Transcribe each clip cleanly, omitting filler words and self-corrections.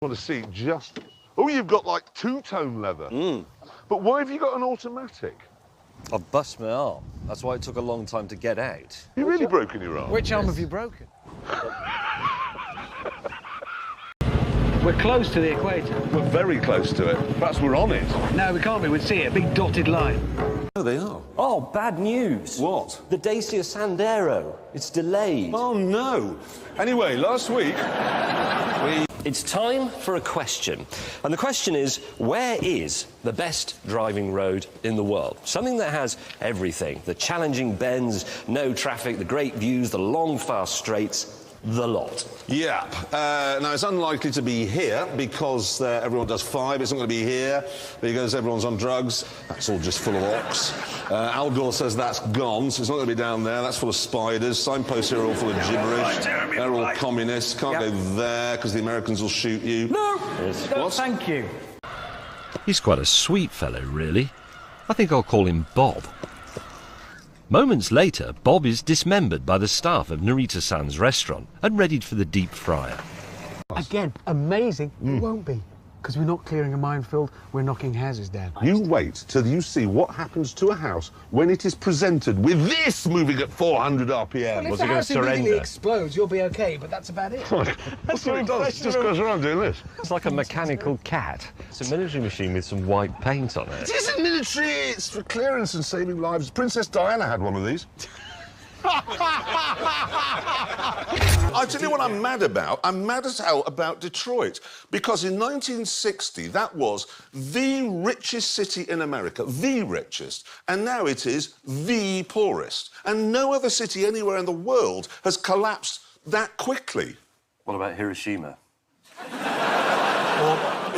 Want to see just... Oh, you've got like two-tone leather. But why have you got an automatic? I've bust my arm. That's why it took a long time to get out. You've really broken your arm? Which arm have you broken? We're close to the equator. We're very close to it. Perhaps we're on it. No, we can't be. We'd see it. A big dotted line. Oh, they are. Oh, bad news. What? The Dacia Sandero. It's delayed. Oh, no. Anyway, last week, It's time for a question. And the question is, where is the best driving road in the world? Something that has everything. The challenging bends, no traffic, the great views, the long, fast straights, the lot. Yeah. Now, it's unlikely to be here because everyone does 5. It's not going to be here because everyone's on drugs. That's all just full of ox. Al Gore says that's gone, so it's not going to be down there. That's full of spiders. Signposts here are all full of gibberish. They're all communists. Can't go there because the Americans will shoot you. No! What? Thank you. He's quite a sweet fellow, really. I think I'll call him Bob. Moments later, Bob is dismembered by the staff of Narita-san's restaurant and readied for the deep fryer. Again, amazing. It won't be. Because we're not clearing a minefield, we're knocking houses down. You wait till you see what happens to a house when it is presented with this moving at 400 RPM. Well, Was if he the gonna house immediately surrender? explodes, you'll be okay, but that's about it. That's what it does. It just goes around doing this. It's like a mechanical cat. It's a military machine with some white paint on it. It isn't military, it's for clearance and saving lives. Princess Diana had one of these. I tell you what I'm mad about. I'm mad as hell about Detroit. Because in 1960, that was the richest city in America, the richest. And now it is the poorest. And no other city anywhere in the world has collapsed that quickly. What about Hiroshima?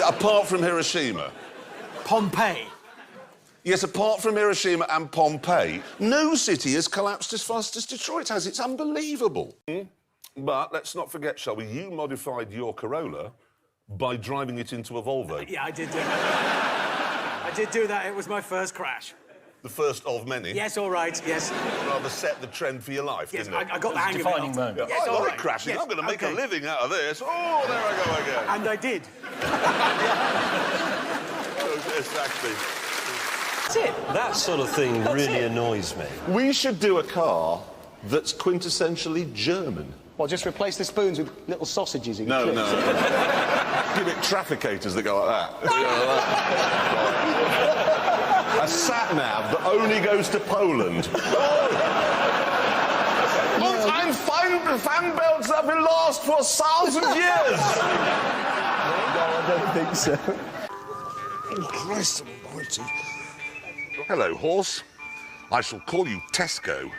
Apart from Hiroshima. Pompeii. Yes, apart from Hiroshima and Pompeii, no city has collapsed as fast as Detroit has. It's unbelievable. But let's not forget, shall we, you modified your Corolla by driving it into a Volvo. Yeah, I did do that. I did do that. It was my first crash. The first of many. Yes, all right, yes. Rather set the trend for your life, Yes, didn't it? I got the hang of it. defining moment. Yeah, Yes, I all like right. crashing. Yes, I'm going to make okay. a living out of this. Oh, there I go again. And I did. Exactly. That's it. That sort of thing really annoys me. We should do a car that's quintessentially German. Well, just replace the spoons with little sausages in No, clips. no. Give it trafficators that go like that. A sat-nav that only goes to Poland. I'm fan belts that will last for 1,000 years. No, I don't think so. Oh, Christ almighty. Hello, horse. I shall call you Tesco.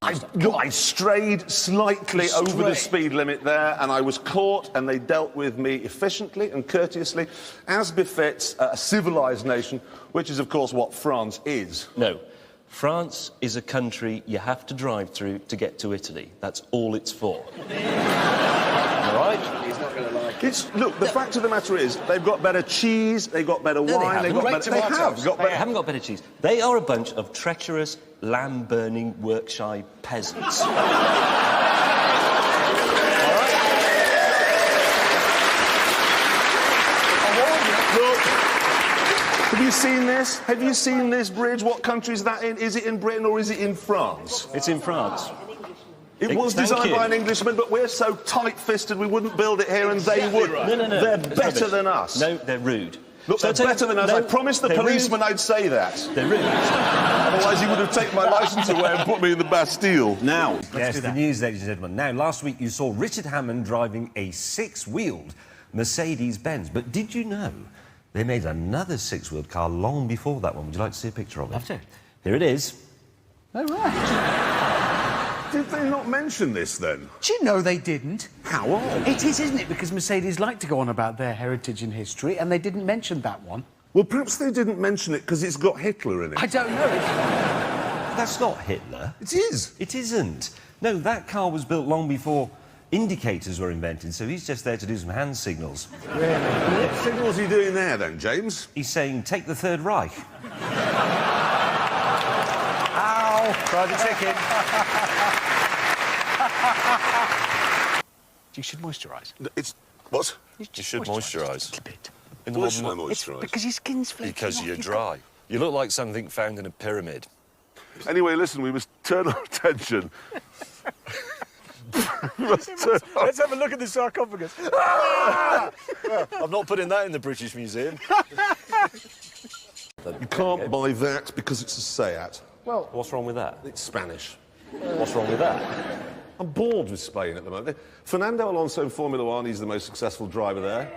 I strayed slightly over the speed limit there, and I was caught, and they dealt with me efficiently and courteously, as befits a civilised nation, which is, of course, what France is. No. France is a country you have to drive through to get to Italy. That's all it's for. All right? He's not going to like it. Look, the fact of the matter is, they've got better cheese, they've got better wine, they've got Great better... They tomatoes. have got They better... haven't got better cheese. They are a bunch of treacherous, lamb-burning, work-shy peasants. Look, have you seen this? Have you seen this bridge? What country is that in? Is it in Britain or is it in France? It's in France. It was Thank designed you. by an Englishman, but we're so tight-fisted we wouldn't build it here, and they would. No, no, no. They're It's better rubbish. than us. No, they're rude. Look, So they're I tell you- better than us. no, I promised the they're policeman rude. I'd say that. They're rude. Otherwise, he would have taken my licence away and put me in the Bastille. Now, yes, the news, ladies and gentlemen. Now, last week you saw Richard Hammond driving a 6-wheeled Mercedes-Benz. But did you know they made another 6-wheeled car long before that one? Would you like to see a picture of it? Love to. Here it is. Oh, right. Did they not mention this, then? Do you know they didn't? How odd. It is, isn't it? Because Mercedes like to go on about their heritage and history, and they didn't mention that one. Well, perhaps they didn't mention it because it's got Hitler in it. I don't know. That's not Hitler. It is. It isn't. No, that car was built long before indicators were invented, so he's just there to do some hand signals. What signals are you doing there, then, James? He's saying, take the Third Reich. Ow! Private ticket. You should moisturise. It's What? You should moisturise. In the Why should I modern... moisturise? Because your skin's flaky. Because you're dry. You look like something found in a pyramid. Anyway, listen, we must turn our attention. Let's have a look at the sarcophagus. I'm not putting that in the British Museum. You can't buy that because it's a Seat. Well, what's wrong with that? It's Spanish. What's wrong with that? I'm bored with Spain at the moment. Fernando Alonso in Formula One, he's the most successful driver there.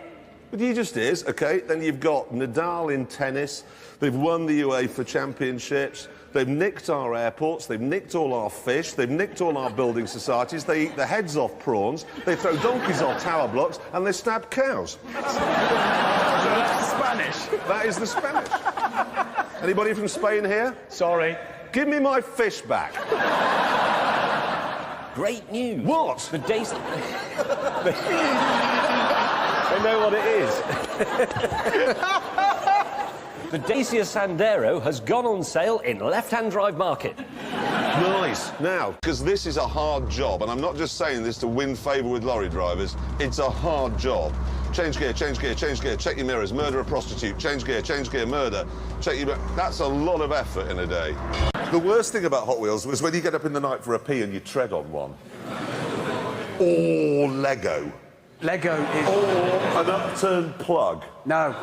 But he just is, OK? Then you've got Nadal in tennis. They've won the UEFA Championships. They've nicked our airports. They've nicked all our fish. They've nicked all our building societies. They eat the heads off prawns. They throw donkeys off tower blocks. And they stab cows. That's the Spanish. That is the Spanish. Anybody from Spain here? Sorry. Give me my fish back. Great news. What? The Daisy... They know what it is. The Dacia Sandero has gone on sale in left-hand drive market. Nice. Now, because this is a hard job, and I'm not just saying this to win favour with lorry drivers, it's a hard job. Change gear, change gear, change gear, check your mirrors, murder a prostitute, change gear, murder, check your... That's a lot of effort in a day. The worst thing about Hot Wheels was when you get up in the night for a pee and you tread on one. Or Lego. Lego is... Or an upturned plug. No.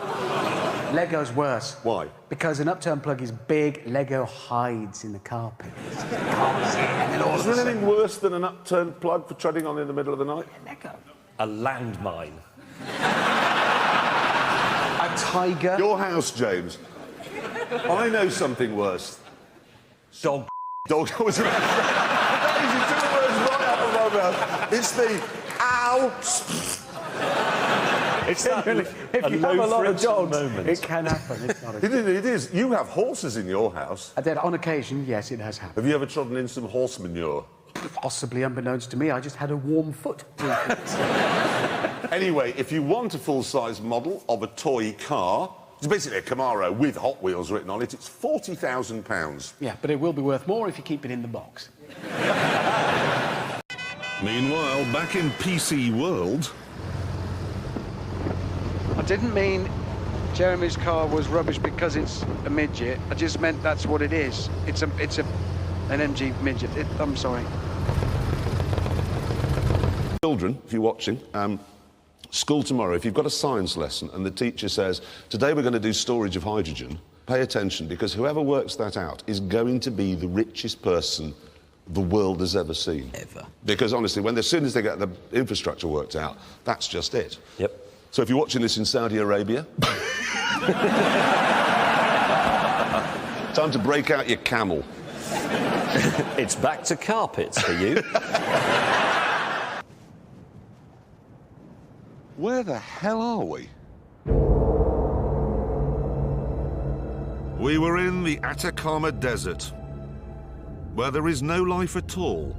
Lego's worse. Why? Because an upturned plug is big, Lego hides in the carpet. You can't see it, and then all Is of a there sudden... anything worse than an upturned plug for treading on in the middle of the night? Lego. A landmine. A tiger. Your house, James. I know something worse. Dog. Dog. I was about to say, that is two words right out of my mouth. It's the ow. It's genuinely, if you have a lot of dogs, it can happen. It's not a... It is. You have horses in your house. I did, on occasion, yes, it has happened. Have you ever trodden in some horse manure? Possibly unbeknownst to me, I just had a warm foot. Anyway, if you want a full-size model of a toy car, it's basically a Camaro with Hot Wheels written on it, it's £40,000. Yeah, but it will be worth more if you keep it in the box. Meanwhile, back in PC world... I didn't mean Jeremy's car was rubbish because it's a midget. I just meant that's what it is. It's an MG midget. I'm sorry. Children, if you're watching, school tomorrow, if you've got a science lesson and the teacher says, today we're going to do storage of hydrogen, pay attention, because whoever works that out is going to be the richest person the world has ever seen. Ever. Because honestly, as soon as they get the infrastructure worked out, that's just it. Yep. So if you're watching this in Saudi Arabia... time to break out your camel. It's back to carpets for you. Where the hell are we? We were in the Atacama Desert, where there is no life at all,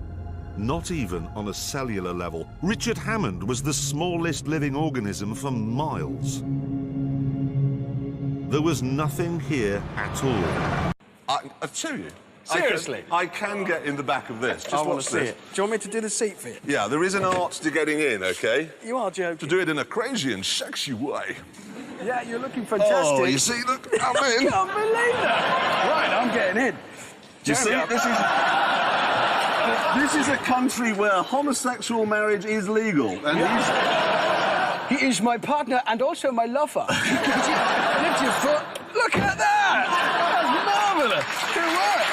not even on a cellular level. Richard Hammond was the smallest living organism for miles. There was nothing here at all. I'll show you. Seriously? I can get in the back of this. Just I want watch to see this. it. Do you want me to do the seat for you? Yeah, there is an art to getting in, OK? You are To joking. do it in a crazy and sexy way. Yeah, you're looking fantastic. Oh, you see, look, I'm in. I can't believe that. Right, I'm getting in. You see, this is a country where homosexual marriage is legal. And He is my partner and also my lover. Lift your foot. Look at that! That's marvellous. Good work.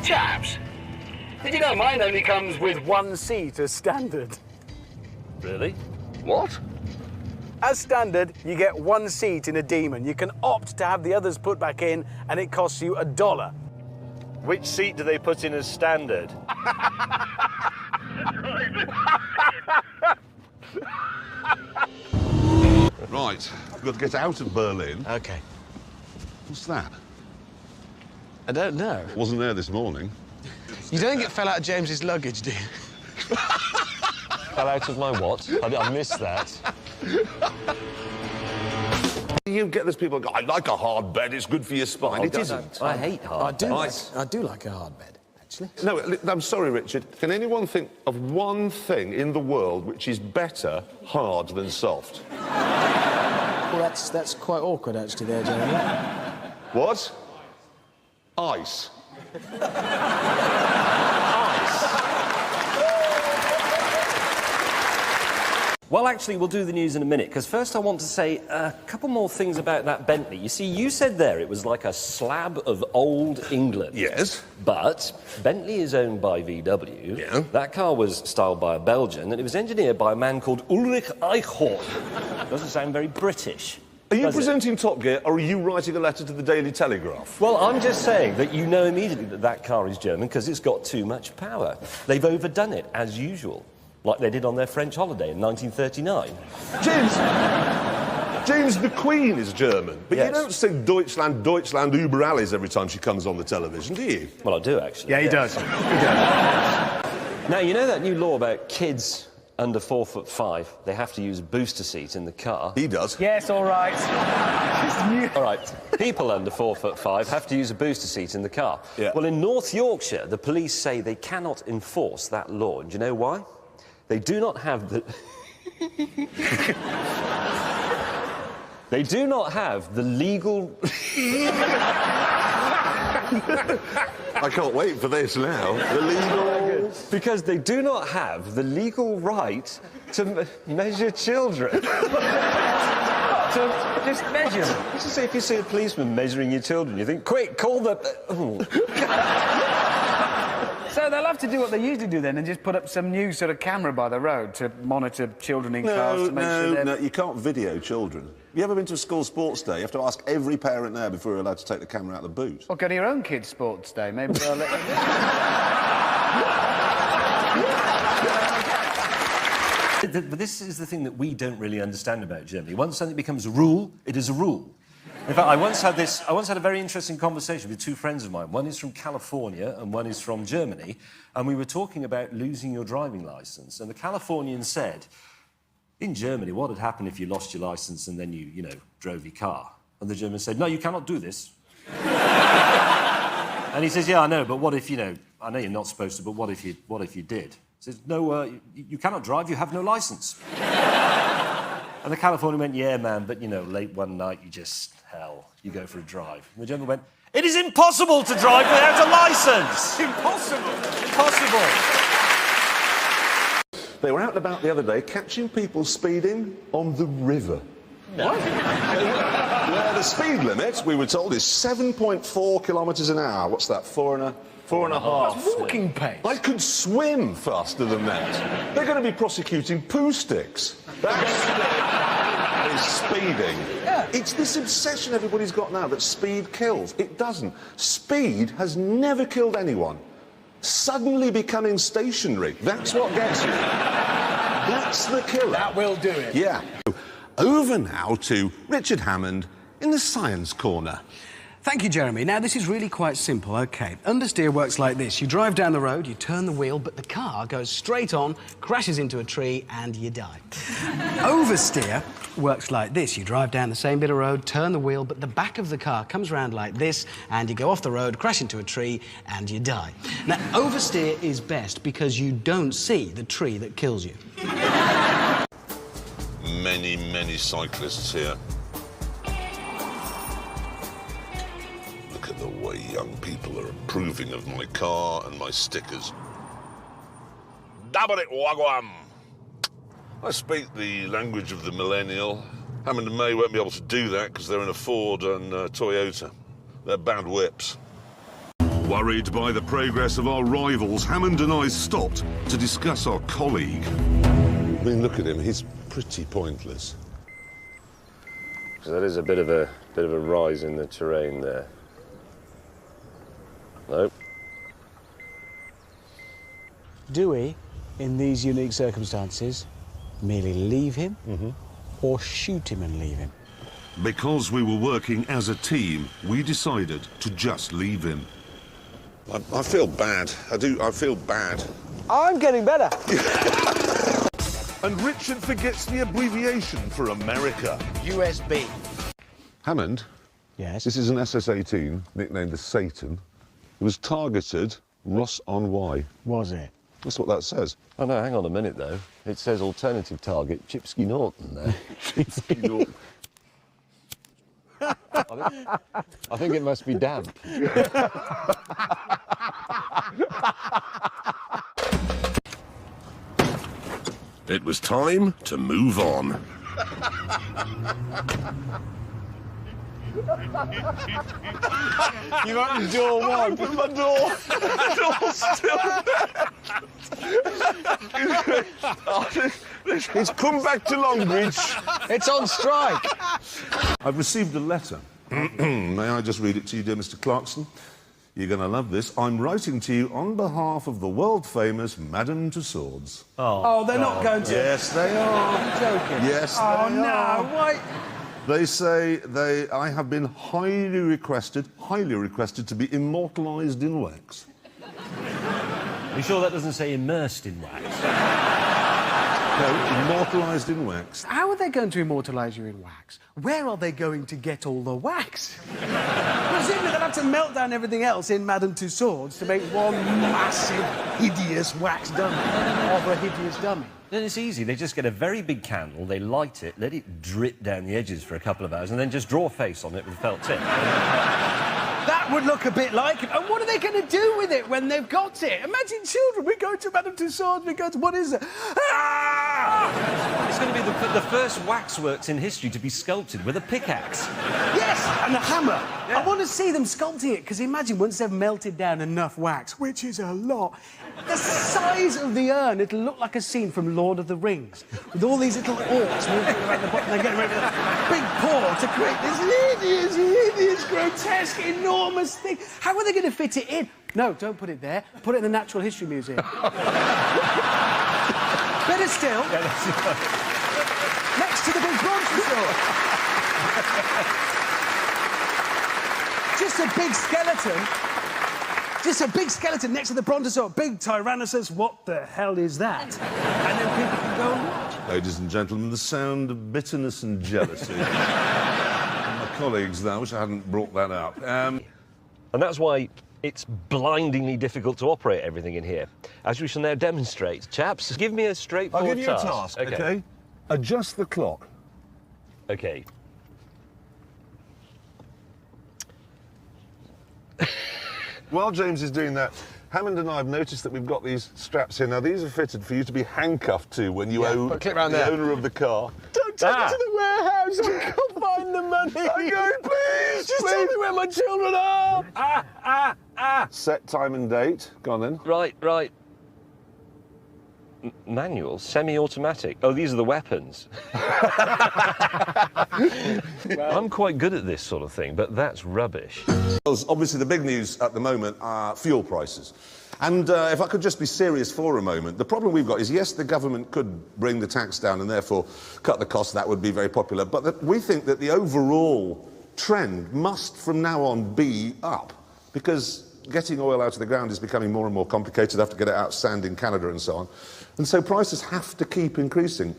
Chaps, did you know mine only comes with one seat as standard? Really? What? As standard, you get one seat in a Demon. You can opt to have the others put back in, and it costs you $1. Which seat do they put in as standard? Right, I've got to get out of Berlin. Okay. What's that? I don't know. Wasn't there this morning. You don't get fell out of James's luggage, do you? Fell out of my what? I missed that. You get those people who go, I like a hard bed, it's good for your spine. It isn't. I hate hard. I do like a hard bed. actually. No, I'm sorry, Richard. Can anyone think of one thing in the world which is better hard than soft? Well, that's quite awkward, actually, there, Jeremy. What? Ice. Well, actually, we'll do the news in a minute, because first I want to say a couple more things about that Bentley. You see, you said there it was like a slab of old England. Yes. But Bentley is owned by VW. Yeah. That car was styled by a Belgian, and it was engineered by a man called Ulrich Eichhorn. Doesn't sound very British. Are you does it? presenting Top Gear, or are you writing a letter to the Daily Telegraph? Well, I'm just saying that you know immediately that that car is German because it's got too much power. They've overdone it, as usual, like they did on their French holiday in 1939. James, the Queen is German, but Yes. you don't sing Deutschland, Deutschland, über alles every time she comes on the television, do you? Well, I do, actually. Yeah, he does. He does. Now, you know that new law about kids under 4'5", they have to use a booster seat in the car? He does. Yes, all right. All right, people under 4'5" have to use a booster seat in the car. Yeah. Well, in North Yorkshire, the police say they cannot enforce that law. And do you know why? They do not have the... They do not have the legal... I can't wait for this now. The legal... Because they do not have the legal right to measure children. To just measure them. Just say if you see a policeman measuring your children, you think, quick, call the... So they'll have to do what they usually do then and just put up some new sort of camera by the road to monitor children in cars to make sure they're... No, you can't video children. You ever been to a school sports day? You have to ask every parent there before you're allowed to take the camera out of the boot. Or go to your own kids' sports day. Maybe they'll let you... But this is the thing that we don't really understand about Germany. Once something becomes a rule, it is a rule. In fact, I once had a very interesting conversation with two friends of mine. One is from California and one is from Germany. And we were talking about losing your driving licence. And the Californian said, in Germany, what would happen if you lost your licence and then you drove your car? And the German said, no, you cannot do this. And he says, yeah, I know, but what if, I know you're not supposed to, but what if you did? He says, no, you cannot drive, you have no licence. And the Californian went, yeah, man, but, late one night, you go for a drive. And the German went, it is impossible to drive without a licence! Impossible! Impossible! They were out and about the other day catching people speeding on the river. No. What? Where the speed limit, we were told, is 7.4 kilometres an hour. What's that, four and a half? That's walking pace. I could swim faster than that. They're going to be prosecuting poo sticks. That's speeding. Yeah. It's this obsession everybody's got now that speed kills. It doesn't. Speed has never killed anyone. Suddenly becoming stationary, that's what gets you. That's the killer. That will do it. Yeah. Over now to Richard Hammond in the Science Corner. Thank you, Jeremy. Now, this is really quite simple, OK. Understeer works like this. You drive down the road, you turn the wheel, but the car goes straight on, crashes into a tree, and you die. Oversteer works like this. You drive down the same bit of road, turn the wheel, but the back of the car comes round like this, and you go off the road, crash into a tree, and you die. Now, oversteer is best because you don't see the tree that kills you. Many, many cyclists here. Look at the way young people are approving of my car and my stickers. Dabba it, wagwam! I speak the language of the millennial. Hammond and May won't be able to do that because they're in a Ford and Toyota. They're bad whips. Worried by the progress of our rivals, Hammond and I stopped to discuss our colleague. I mean, look at him. He's pretty pointless. So that is a bit of a rise in the terrain there. Nope. Do we, in these unique circumstances, merely leave him or shoot him and leave him? Because we were working as a team, we decided to just leave him. I feel bad. I do. I feel bad. I'm getting better. And Richard forgets the abbreviation for America. USB. Hammond, Yes? this is an SS-18, nicknamed the Satan. It was targeted Ross on Y. Was it? That's what that says. Oh, no, hang on a minute, though. It says alternative target, Chipsky Norton there. Chipsky Norton. I think it must be damp. It was time to move on. You opened door one. Open my door. The door's still there. It's come back to Longbridge. It's on strike. I've received a letter. May I just read it to you, dear Mr. Clarkson? You're going to love this. I'm writing to you on behalf of the world-famous Madame Tussauds. Oh, they're not going to... Yes, they are. I'm joking. Yes, Oh, they no, are. why... They say I have been highly requested to be immortalised in wax. Are you sure that doesn't say immersed in wax? No, immortalised in wax. How are they going to immortalise you in wax? Where are they going to get all the wax? Presumably they'll have to melt down everything else in Madame Tussauds to make one massive, hideous wax dummy of a hideous dummy. Then it's easy. They just get a very big candle, they light it, let it drip down the edges for a couple of hours, and then just draw a face on it with a felt tip. That would look a bit like it. And what are they going to do with it when they've got it? Imagine children. We go to Madame Tussauds, we go to... What is it? Ah! It's going to be the first waxworks in history to be sculpted with a pickaxe. Yes, and a hammer. Yeah. I want to see them sculpting it, because imagine once they've melted down enough wax, which is a lot, the size of the urn, it'll look like a scene from Lord of the Rings, with all these little orcs walking around the bottom. They're getting ready for the big paw to create this hideous, grotesque, enormous thing. How are they going to fit it in? No, don't put it there. Put it in the Natural History Museum. Better still, next to the big brontosaur. Just a big skeleton. Just a big skeleton next to the brontosaur. Big Tyrannosaurus. What the hell is that? And then people can go and watch. Ladies and gentlemen, the sound of bitterness and jealousy. My colleagues, though, I wish I hadn't brought that up. And that's why it's blindingly difficult to operate everything in here. As we shall now demonstrate. Chaps, give me a straightforward I'll give you a task, OK? Adjust the clock. OK. While James is doing that, Hammond and I have noticed that we've got these straps here. Now, these are fitted for you to be handcuffed to when you own clip round the there. owner of the car. Don't take it to the warehouse. I can't find the money. I'm going, please, Just tell me where my children are. Set time and date. Go on, then. Right. Manual, semi-automatic. Oh, these are the weapons. I'm quite good at this sort of thing, but that's rubbish. Obviously, the big news at the moment are fuel prices. And if I could just be serious for a moment, the problem we've got is, yes, the government could bring the tax down and therefore cut the cost. That would be very popular. But we think that the overall trend must, from now on, be up. Because getting oil out of the ground is becoming more and more complicated. They have to get it out of sand in Canada and so on. And so prices have to keep increasing.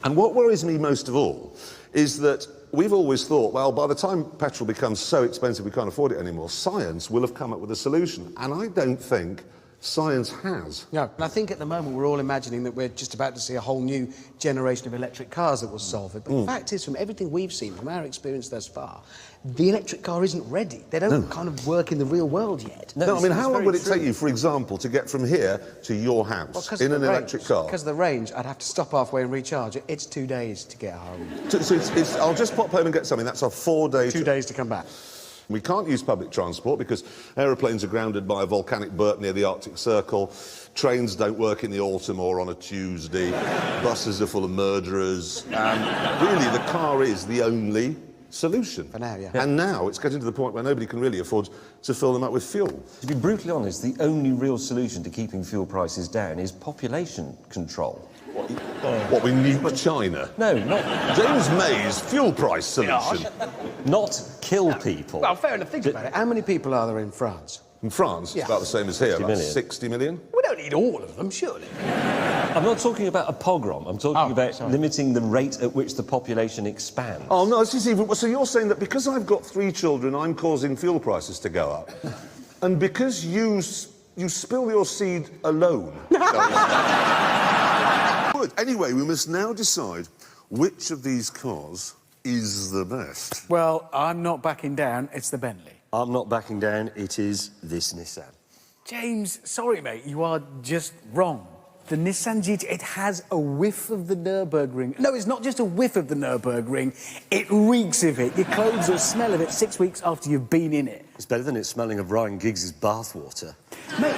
And what worries me most of all is that we've always thought, well, by the time petrol becomes so expensive we can't afford it anymore, science will have come up with a solution. And I don't think science has. No, and I think at the moment we're all imagining that we're just about to see a whole new generation of electric cars that will solve it. But the fact is, from everything we've seen, from our experience thus far, the electric car isn't ready. They don't kind of work in the real world yet. No, I mean, how long would it take you, for example, to get from here to your house in an electric car? Because of the range, I'd have to stop halfway and recharge it. It's 2 days to get home. So I'll just pop home and get something. That's a 4-day... 2 days to come back. We can't use public transport because aeroplanes are grounded by a volcanic burp near the Arctic Circle. Trains don't work in the autumn or on a Tuesday. Buses are full of murderers. Really, the car is the only solution. For now, yeah. And now it's getting to the point where nobody can really afford to fill them up with fuel. To be brutally honest, the only real solution to keeping fuel prices down is population control. What, we nuke China? No, not... James May's fuel price solution. Not kill people. Well, fair enough. Think about it. How many people are there in France? In France, it's about the same as here, 60 about million. 60 million. We don't need all of them, surely. I'm not talking about a pogrom. I'm talking about limiting the rate at which the population expands. Oh, no, this is even... So you're saying that because I've got 3 children, I'm causing fuel prices to go up? And because you You spill your seed alone. Good. Anyway, we must now decide which of these cars is the best. Well, I'm not backing down. It's the Bentley. I'm not backing down. It is this Nissan. James, sorry, mate, you are just wrong. The Nissan GT, it has a whiff of the Nürburgring. No, it's not just a whiff of the Nürburgring. It reeks of it. Your clothes will smell of it 6 weeks after you've been in it. It's better than it smelling of Ryan Giggs' bathwater. Mate,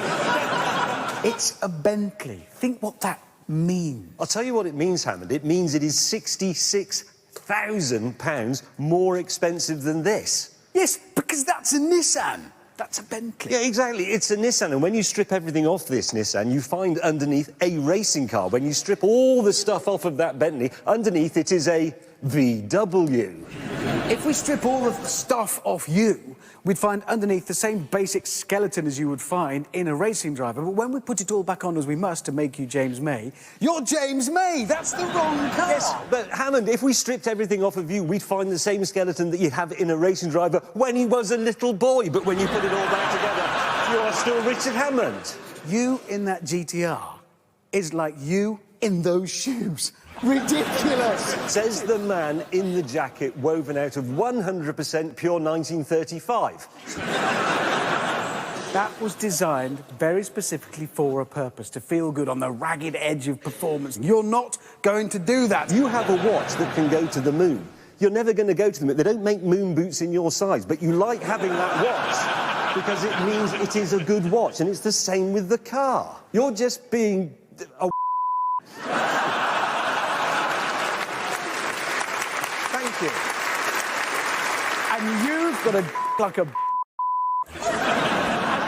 it's a Bentley. Think what that means. I'll tell you what it means, Hammond. It means it is £66,000 more expensive than this. Yes, because that's a Nissan. That's a Bentley. Yeah, exactly. It's a Nissan, and when you strip everything off this Nissan, you find underneath a racing car. When you strip all the stuff off of that Bentley, underneath it is a VW. If we strip all the stuff off you, we'd find underneath the same basic skeleton as you would find in a racing driver. But when we put it all back on as we must to make you James May, you're James May! That's the wrong car! Yes, but Hammond, if we stripped everything off of you, we'd find the same skeleton that you have in a racing driver when he was a little boy. But when you put it all back together, you are still Richard Hammond. You in that GTR is like you in those shoes. Ridiculous! Says the man in the jacket woven out of 100% pure 1935. That was designed very specifically for a purpose, to feel good on the ragged edge of performance. You're not going to do that. You have a watch that can go to the moon. You're never going to go to the moon. They don't make moon boots in your size, but you like having that watch because it means it is a good watch, and it's the same with the car. You're just being a Thank you. And you've got a like a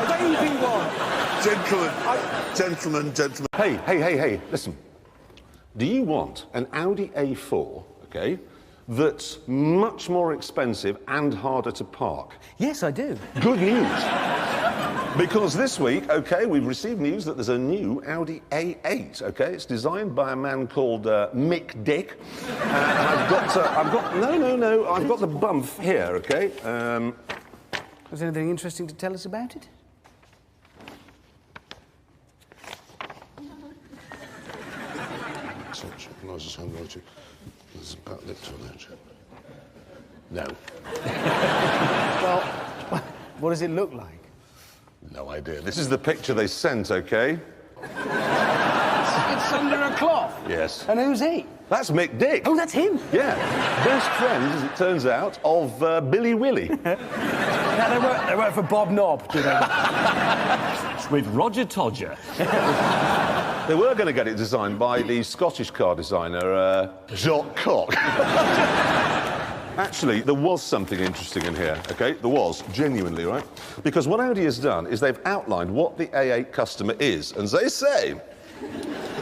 baby one. Gentlemen. Hey, listen. Do you want an Audi A4, okay, that's much more expensive and harder to park? Yes, I do. Good news. Because this week, okay, we've received news that there's a new Audi A8, okay? It's designed by a man called Mick Dick. I've got the bump here, okay? Was there anything interesting to tell us about it? Such recognises handwriting. There's a back lip to an engine. No. Well, what does it look like? No idea. This is the picture they sent, okay? It's under a cloth. Yes. And who's he? That's Mick Dick. Oh, that's him. Yeah. Best friend, as it turns out, of Billy Willie. Now, they work for Bob Knob, do they? With Roger Todger. They were going to get it designed by the Scottish car designer, Jacques Cock. Actually, there was something interesting in here, OK? There was, genuinely, right? Because what Audi has done is they've outlined what the A8 customer is, and they say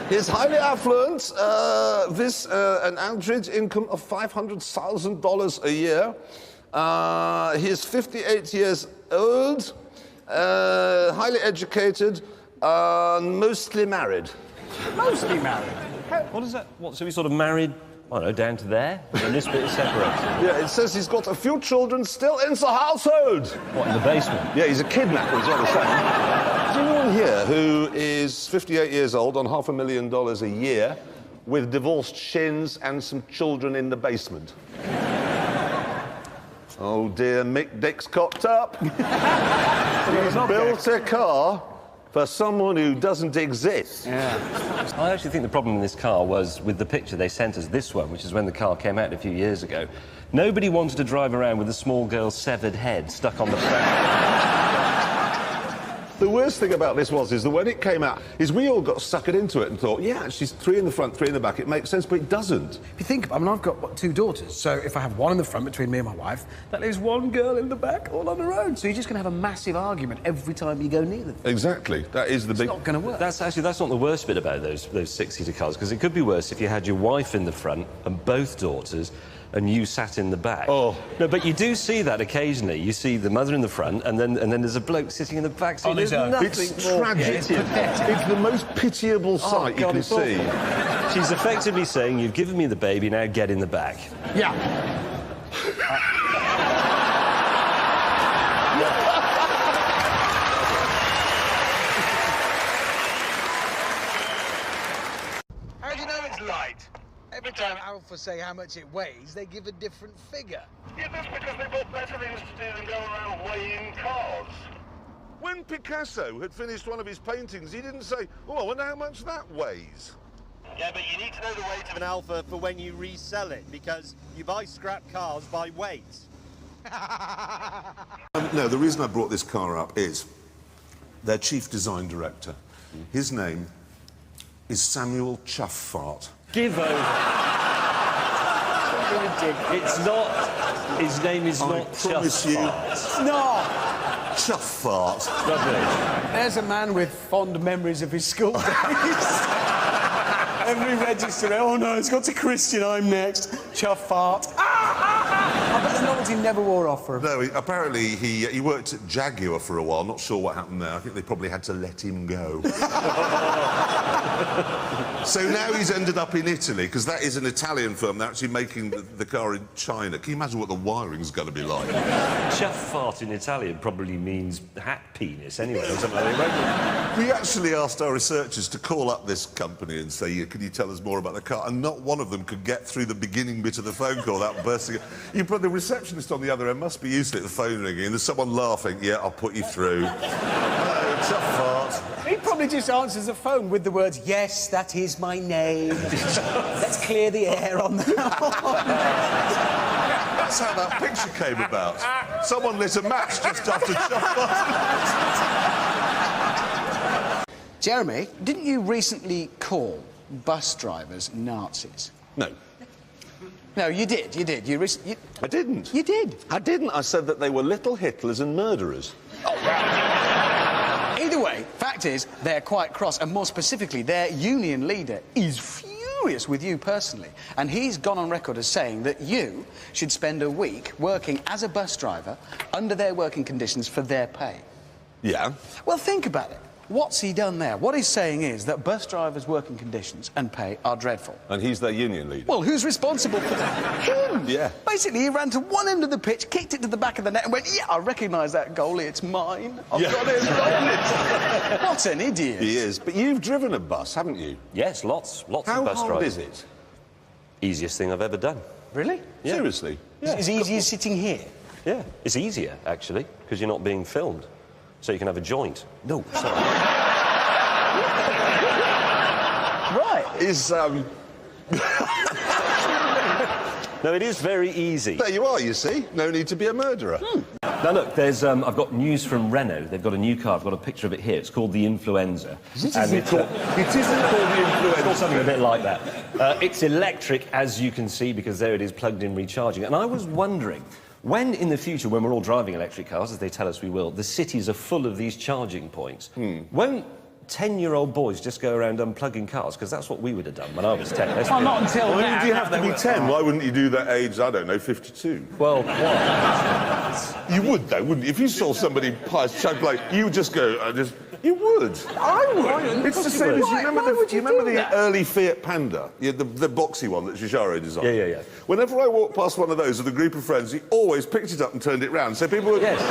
he's highly affluent, an average income of $500,000 a year. He's 58 years old, highly educated, mostly married. Mostly married. What is that? What, so he's sort of married, I don't know, down to there? And this bit is separated? Yeah, it says he's got a few children still in the household. What, in the basement? Yeah, he's a kidnapper, is what they're saying. Is anyone here who is 58 years old on $500,000 a year with divorced shins and some children in the basement? Oh dear, Mick Dick's cocked up. He's built a car for someone who doesn't exist. Yeah. I actually think the problem in this car was with the picture they sent us, this one, which is when the car came out a few years ago. Nobody wanted to drive around with a small girl's severed head stuck on the front. The worst thing about this is that when it came out, is we all got suckered into it and thought, yeah, she's 3 in the front, 3 in the back. It makes sense, but it doesn't. If you think about it, I've got 2 daughters, so if I have one in the front between me and my wife, that leaves one girl in the back all on her own. So you're just going to have a massive argument every time you go near them. Exactly. That is the big... It's not going to work. That's not the worst bit about those 6-seater cars, because it could be worse if you had your wife in the front and both daughters and you sat in the back. Oh. No, but you do see that occasionally. You see the mother in the front, and then there's a bloke sitting in the back. So there's nothing It's more... tragic. It's the most pitiable sight you can see. She's effectively saying, you've given me the baby, now get in the back. Yeah. Alpha say how much it weighs, they give a different figure. Yeah, that's because they've got better things to do than go around weighing cars. When Picasso had finished one of his paintings, he didn't say, oh, I wonder how much that weighs. Yeah, but you need to know the weight of an Alpha for when you resell it, because you buy scrap cars by weight. No, the reason I brought this car up is their chief design director. His name is Samuel Chuffart. Give over. It's not. His name is not promise you. Chuffart. No! Chuffart. Rubbish. There's a man with fond memories of his school days. Every register, oh no, it's got to Christian, I'm next. Chuff fart. I bet the novelty never wore off for him. No, apparently he worked at Jaguar for a while. Not sure what happened there. I think they probably had to let him go. So now he's ended up in Italy, because that is an Italian firm. They're actually making the car in China. Can you imagine what the wiring's going to be like? Chuffart in Italian probably means hat penis anyway, or something like that. We actually asked our researchers to call up this company and say, can you tell us more about the car? And not one of them could get through the beginning bit of the phone call without bursting. The receptionist on the other end must be used to it, the phone ringing, and there's someone laughing. Yeah, I'll put you through. Hello, Chuffart. He probably just answers the phone with the words, yes, that is my name. Let's clear the air on that. That's how that picture came about. Someone lit a match just after Chuffart. Jeremy, didn't you recently call bus drivers Nazis? No. No, you did. I didn't. You did. I didn't. I said that they were little Hitlers and murderers. Either way, fact is, they're quite cross, and more specifically, their union leader is furious with you personally, and he's gone on record as saying that you should spend a week working as a bus driver under their working conditions for their pay. Yeah. Well, think about it. What's he done there? What he's saying is that bus drivers' working conditions and pay are dreadful. And he's their union leader. Well, who's responsible for that? Him! Yeah. Basically, he ran to one end of the pitch, kicked it to the back of the net and went, yeah, I recognise that goalie, it's mine. I've got it, What an idiot. He is. But you've driven a bus, haven't you? Yes, lots of bus How drivers. hard is it? Easiest thing I've ever done. Really? Yeah. Seriously? Yeah. As easy as sitting here? Yeah, it's easier, actually, because you're not being filmed. So you can have a joint. No, sorry. Right. No, it is very easy. There you are, you see. No need to be a murderer. Now, look, I've got news from Renault. They've got a new car. I've got a picture of it here. It's called the Influenza. It isn't called the Influenza. It's called something a bit like that. It's electric, as you can see, because there it is, plugged in, recharging. And I was wondering, when in the future, when we're all driving electric cars, as they tell us we will, the cities are full of these charging points, won't 10-year-old boys just go around unplugging cars? Because that's what we would have done when I was 10. Well, not until Why now. do you have to be 10? Why wouldn't you do that age, I don't know, 52? Well, what? You would, though, wouldn't you? If you saw somebody chug like, you would just go, you would. I would. It's the same as, you remember the early Fiat Panda? Yeah, the boxy one that Giugiaro designed? Yeah. Whenever I walked past one of those with a group of friends, he always picked it up and turned it round. So people would... Yes.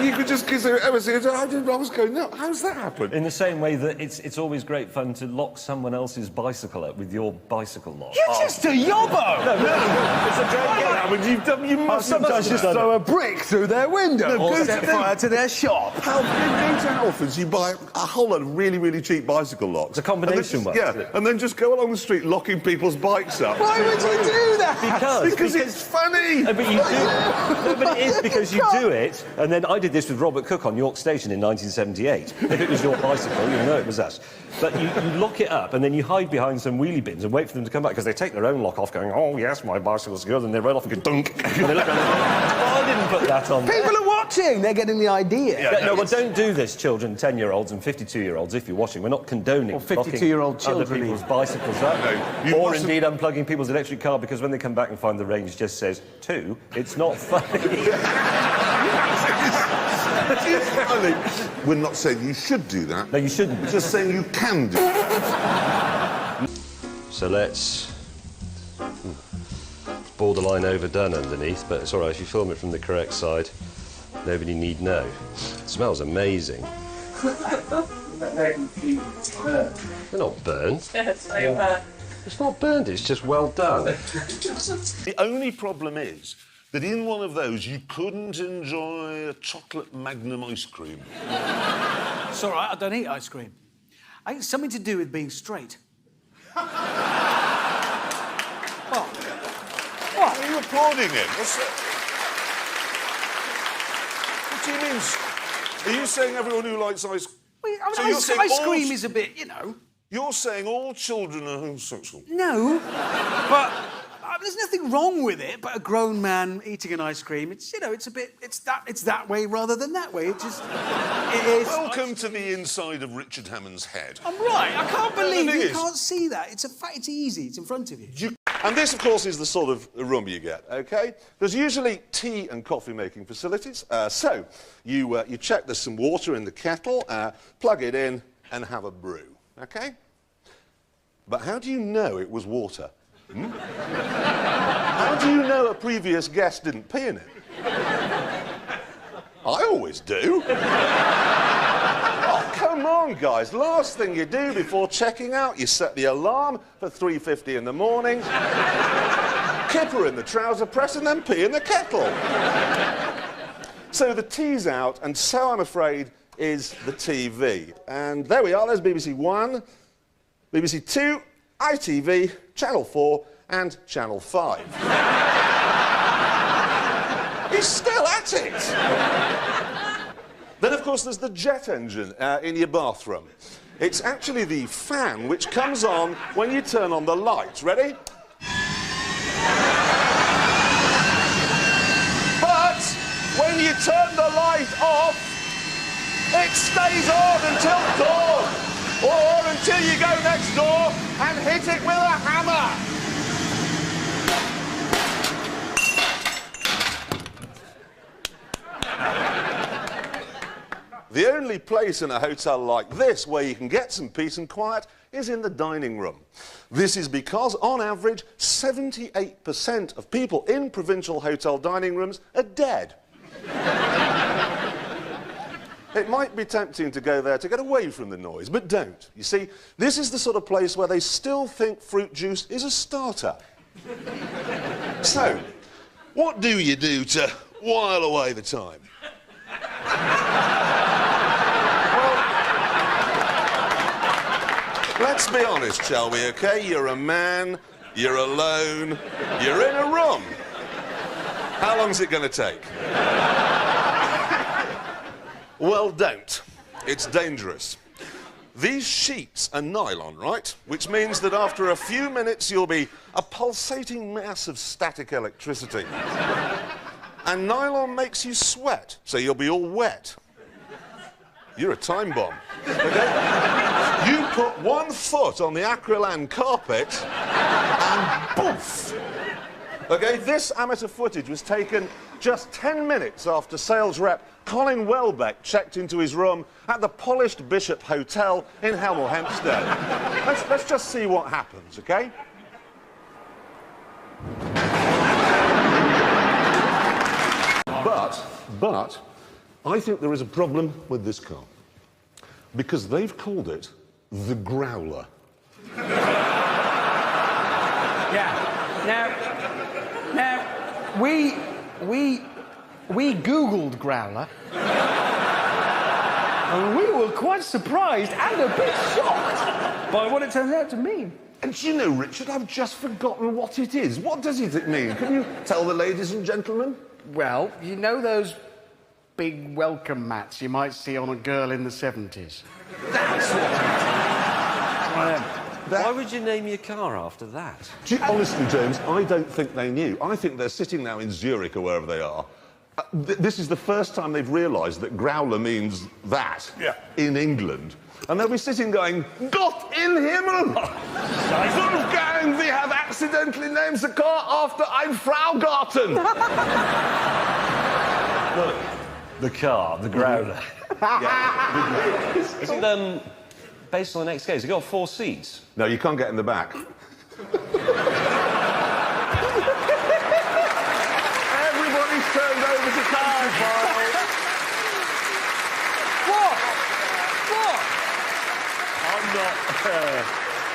You could just kiss it. I was going, no, how's that happen? In the same way that it's always great fun to lock someone else's bicycle up with your bicycle lock. You're just a yobbo! No, it's a great game. You must Sometimes just throw a brick through their window No, or go set to fire to their shop. How big go to Halfords, you buy a whole lot of really, really cheap bicycle locks. It's a combination one. Yeah, and then just go along the street locking people's bikes up. Why would you do that? Because it's funny. No, but you do. No, but it is because you do it, and then I did this with Robert Cook on York Station in 1978. If it was your bicycle, you know it was us. But you lock it up, and then you hide behind some wheelie bins and wait for them to come back, because they take their own lock off, going, oh, yes, my bicycle's good, and they run off and go, dunk. And they look around and go, oh, I didn't put that on there. People are watching. They're getting the idea. Yeah, no, well, don't do this, children, 10-year-olds and 52-year-olds, if you're watching. We're not condoning Or 52-year-old locking other children. people's bicycles up. you Or mustn't- indeed unplugging people's electric car, because when they come back and find the range just says 2, it's not funny. It's funny. We're not saying you should do that. No, you shouldn't. We're just saying you can do it. So let's... It's borderline overdone underneath, but it's all right if you film it from the correct side. Nobody need know. It smells amazing. They're not burnt. Yes, they were. It's not burned, it's just well done. The only problem is that in one of those you couldn't enjoy a chocolate Magnum ice cream. It's all right, I don't eat ice cream. I think it's something to do with being straight. What? What? Are you applauding him? What do you mean? Are you saying everyone who likes ice cream? I mean, ice cream is a bit, you know... You're saying all children are homosexual? No, but there's nothing wrong with it. But a grown man eating an ice cream, it's, you know, it's a bit, it's that way rather than that way. It is. Welcome to the inside of Richard Hammond's head. I'm right. I can't believe you can't see that. It's a fact. It's easy. It's in front of you. And this, of course, is the sort of room you get, OK? There's usually tea and coffee-making facilities. So you check there's some water in the kettle, plug it in and have a brew, OK? But how do you know it was water? Hmm? How do you know a previous guest didn't pee in it? I always do. Oh, come on, guys. Last thing you do before checking out, you set the alarm for 3:50 in the morning, kipper in the trouser press, and then pee in the kettle. So the tea's out, and so, I'm afraid, is the TV. And there we are. There's BBC One, BBC Two, ITV, Channel 4, and Channel 5. He's still at it! Then, of course, there's the jet engine in your bathroom. It's actually the fan which comes on when you turn on the light. Ready? But when you turn the light off, it stays on until dawn. Or until you go next door and hit it with a hammer. The only place in a hotel like this where you can get some peace and quiet is in the dining room. This is because, on average, 78% of people in provincial hotel dining rooms are dead. It might be tempting to go there to get away from the noise, but don't. You see, this is the sort of place where they still think fruit juice is a starter. So, what do you do to while away the time? Well, let's be honest, shall we, OK? You're a man, you're alone, you're in a room. How long's it going to take? Well, don't. It's dangerous. These sheets are nylon, right? Which means that after a few minutes you'll be a pulsating mass of static electricity. And nylon makes you sweat, so you'll be all wet. You're a time bomb. Okay? You put 1 foot on the acrylan carpet and poof! OK, this amateur footage was taken just 10 minutes after sales rep Colin Welbeck checked into his room at the Polished Bishop Hotel in Hemel Hempstead. Let's just see what happens, OK? But, I think there is a problem with this car. Because they've called it the Growler. Yeah. Now, we Googled Growler, and we were quite surprised and a bit shocked by what it turns out to mean. And you know, Richard, I've just forgotten what it is. What does it mean? Can you tell the ladies and gentlemen? Well, you know those big welcome mats you might see on a girl in the 70s? That's what it is. Why would you name your car after that? Honestly, James, I don't think they knew. I think they're sitting now in Zurich or wherever they are. This is the first time they've realised that Growler means that in England. And they'll be sitting going, Gott in Himmel! Wolfgang, we have accidentally named the car after ein Fraugarten! Look, the car, the Growler. Is it, based on the next case? It's got 4 seats. No, you can't get in the back. Everybody's turned over to car files. What? I'm not...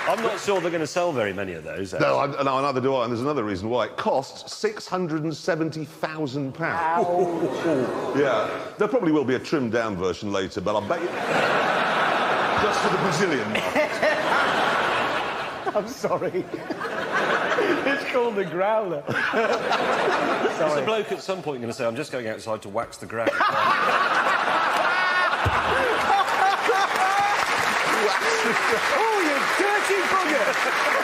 I'm not sure they're going to sell very many of those. No, no, neither do I, and there's another reason why. It costs £670,000. Yeah, there probably will be a trimmed-down version later, but I'll bet you... just for the Brazilian market. I'm sorry. It's called the growler. There's a bloke at some point going to say, I'm just going outside to wax the ground. Oh, you dirty bugger!